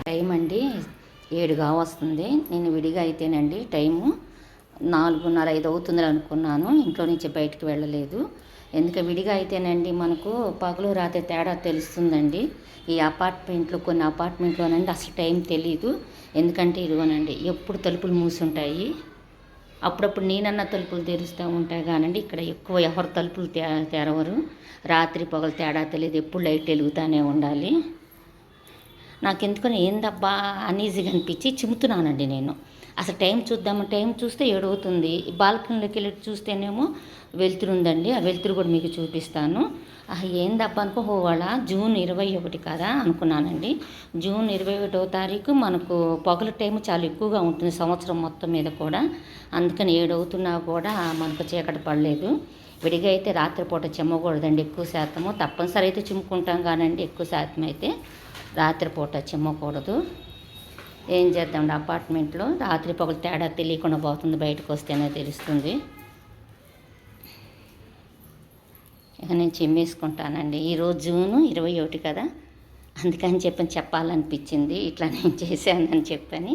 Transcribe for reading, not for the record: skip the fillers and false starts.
Time అండి 7 కావస్తుంది. నేను విడిగా అయితేనండి టైము 4:30, 5 అవుతుంది అనుకున్నాను. ఇంట్లో నుంచి బయటికి వెళ్ళలేదు. ఎందుకంటే విడిగా అయితేనండి మనకు పగలు రాత్రి తేడా తెలుస్తుందండి. ఈ కొన్ని అపార్ట్మెంట్లోనండి అసలు టైం తెలీదు. ఎందుకంటే ఇదిగోనండి ఎప్పుడు తలుపులు మూసుంటాయి. అప్పుడప్పుడు నేనన్నా తలుపులు తెరుస్తూ ఉంటాయి కానండి ఇక్కడ ఎక్కువ ఎవరు తలుపులు తెరవరు. రాత్రి పగలు తేడా తెలియదు. ఎప్పుడు లైట్ వెలుగుతూనే ఉండాలి. నాకెందుకని ఏందబ్బా అనీజీగా అనిపించి చిమ్ముతున్నానండి నేను. అసలు టైం టైం చూస్తే 7 అవుతుంది. బాల్కనీలోకి వెళ్ళి చూస్తేనేమో వెలుతురు ఉందండి. ఆ వెలుతురు కూడా మీకు చూపిస్తాను. ఏందబ్బా వాళ్ళ జూన్ 21 కదా అనుకున్నానండి. జూన్ 21వ తారీఖు మనకు పగలు టైం చాలా ఎక్కువగా ఉంటుంది సంవత్సరం మొత్తం మీద కూడా. అందుకని 7 అవుతున్నా కూడా మనకు చీకటి పడలేదు. విడిగా అయితే రాత్రిపూట చిమ్మకూడదండి ఎక్కువ శాతము. తప్పనిసరి అయితే చిమ్ముకుంటాం కానండి ఎక్కువ శాతం అయితే రాత్రిపూట చిమ్మకూడదు. ఏం చేద్దామండి అపార్ట్మెంట్లో రాత్రి పగలు తేడా తెలియకుండా పోతుంది. బయటకు వస్తేనే తెలుస్తుంది. ఇక నేను చిమ్మేసుకుంటానండి. ఈరోజు జూను 21 కదా, అందుకని చెప్పాలనిపించింది. ఇట్లా నేను చేశానని చెప్పని